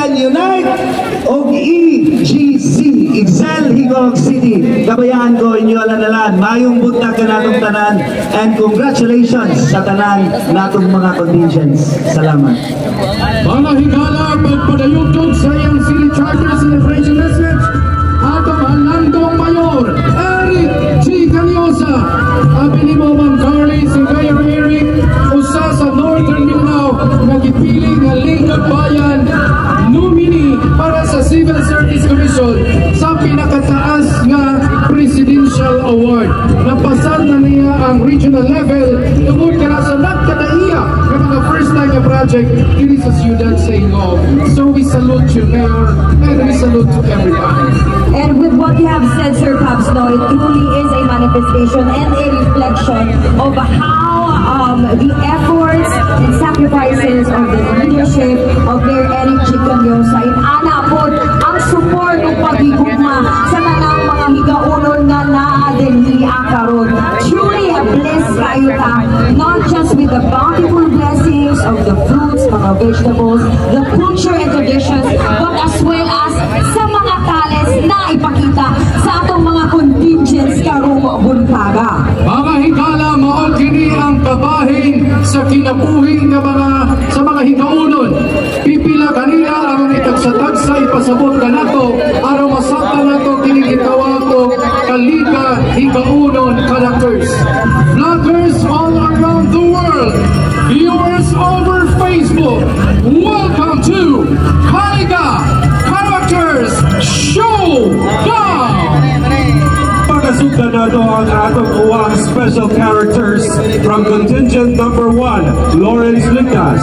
can unite og EGC, Excel Higog City. Kabayaan ko inyo alanalan, mayong buntag ka natong tanan, and congratulations sa tanan natong mga contingents. Salamat. Mga higala, pagpadayugtog sa iyang City Charter Celebration Message, atong Halandong Mayor, Eric G. Canyosa, abini mo Ma'am Carly, si Mayor Eric, usa sa Northern Mindanao, nagipili nga lingkod bayan, nominee para sa Civil Service Commission sa pinakataas nga Presidential Award. Napasal na niya ang regional level, tungod ka na sa nagkadaiya ng mga first time na project dito sa siyudad sa Ingog. So we salute you, Mayor, and we salute to everybody. And with what you have said, Sir Pabs, no, it truly is a manifestation and a reflection of how the efforts and sacrifices of the leadership of Mayor Eric G. Canyosa in anapod ang support ng pagigugma sa tanang mga higaunon na naadili akaron. Truly a bliss kayo ta, not just with the bountiful blessings of the fruits, mga vegetables, the culture and traditions, but as well as sa mga tales na ipakita sa atong mga contingents karong buntaga. Mga higala, maong kini ang kabahin sa kinabuhi ng mga higaunon. Pipila kanila ang itagsatagsa ipasabot ka nato araw masabta nato kinigitawa ko kalika higaunon characters. Vloggers all around the world, viewers over Facebook, welcome to Kaliga Characters Showdown! Pagkasukan na ito ang atong uwang special characters from contingent number 1, Lawrence Lucas.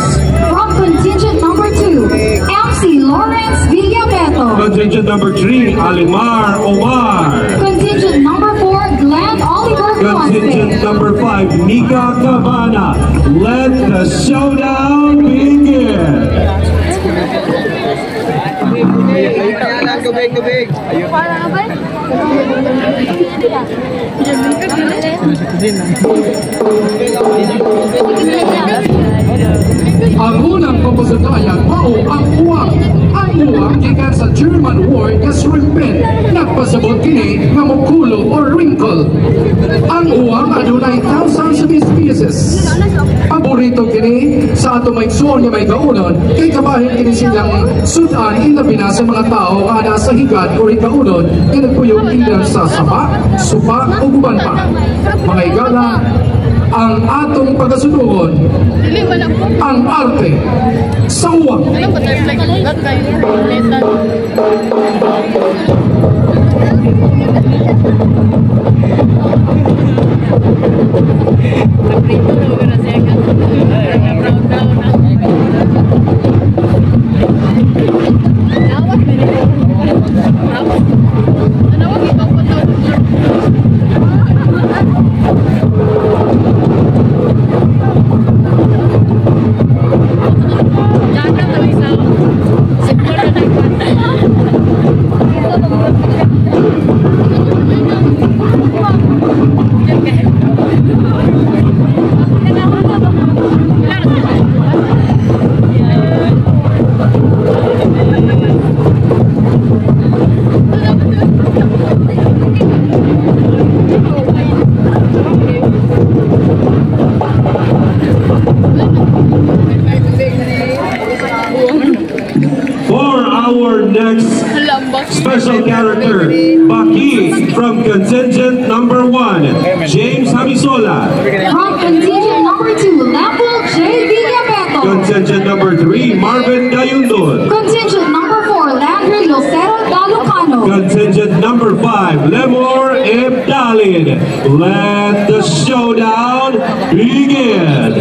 From contingent number 2, MC Lawrence Villameto. Contingent number 3, Alimar Omar. Contingent number 4, Glenn Oliver Contingent number 5, Mika Cabana. Let the showdown begin. Tubig. Ang unang pamasudayan mao ang uwang. Ang uwang gikan sa German word nga shrimpen. Nagpasabot kini nga mokulo or wrinkle. Ang uwang adunay thousands of species. Paborito kini sa ato may suon nga may gaunon kay kabahin kini silang sudan ilabi na sa mga tao nga nasa higad o higaunon nga nagpuyong ilang sa sapa, supa o guban pa. Mga higala, ang atong pagkasunugon, ang arte sa uwang. Special character, Baki from contingent number 1, James Hamisola. From contingent number 2, Lambo J. Villameto. Contingent number 3, Marvin Dayundon. Contingent number 4, Landry Lucero Dalucano. Contingent number 5, Lemor Ebdalin. Let the showdown begin.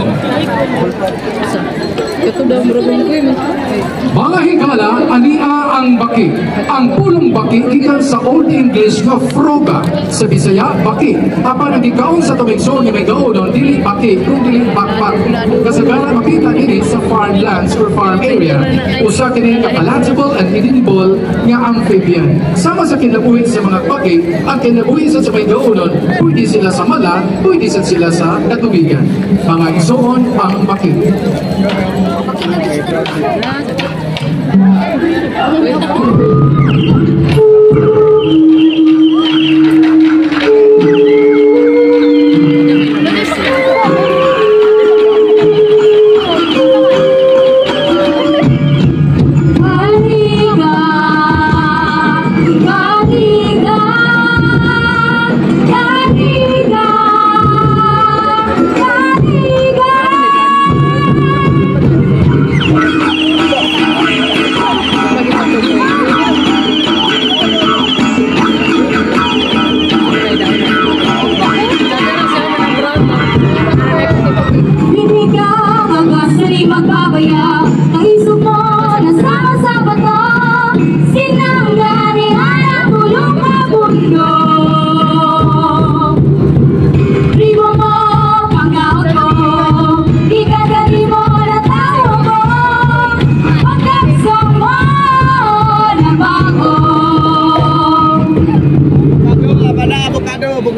Mga higala, ania ang baki. Ang pulong baki gikan sa Old English nga froga. Sa Bisaya, baki. Apan ang gikaon sa tumigso ni may gaunon, dili baki, kung dili bakbak. Kasagara makita ini sa farmlands or farm area. Usa kini ka palatable and edible nga amphibian. Sama sa kinabuhi sa mga baki, ang kinabuhi sa may gaunon, pwede sila sa mala, pwede sila sa katubigan. Mga isuon ang baki.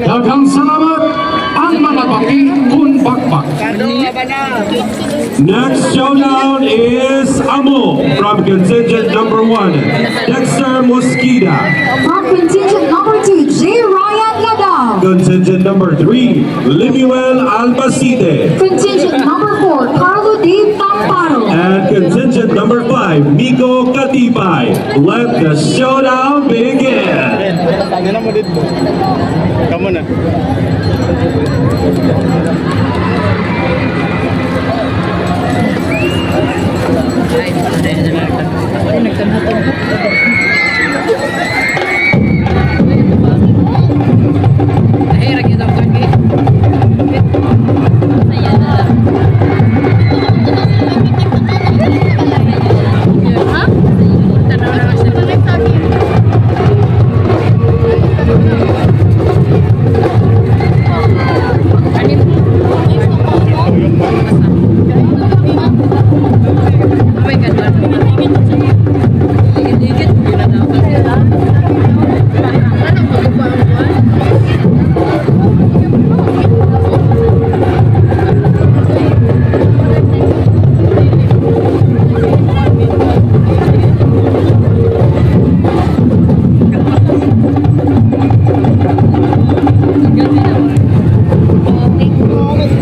Daghang salamat ang mga baki kun bakbak. Next showdown is Amo from contingent number 1, Dexter Mosqueda. From contingent number 2, J. Ryan Ladao. Contingent number 3, Limuel Albacete. Contingent number 4, Carlo Dave Tamparo. And contingent number 5, Miko Katibay. Let the showdown begin. Kamu na.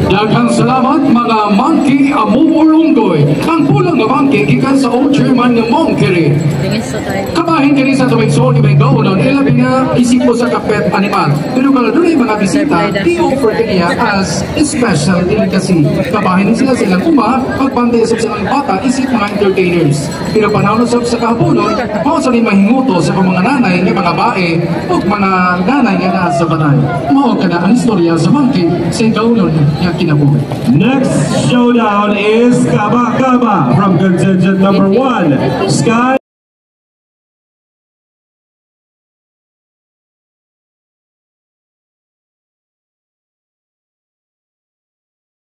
Daghang salamat mga monkey amumulunggoy. Ang pulang nga monkey gikan sa old German nga monkey. Kabahin kini sa tuwing sol ni Bengaonon, ilabi nga isip mo sa kapet animal. Pero kung doon mga bisita, i-offer kaniya as special delicacy. Kabahin sila silang pagpantay sa silang bata, isip mga entertainers. Pero panahon sa kahaponon, mao sa mahinguto sa mga nanay nga mga bae o mga nanay nga naa sa banay. Mao kana ang istorya sa monkey sa Bengaonon nga kinabuhi. Next showdown is Kaba Kaba from contingent number 1, Sky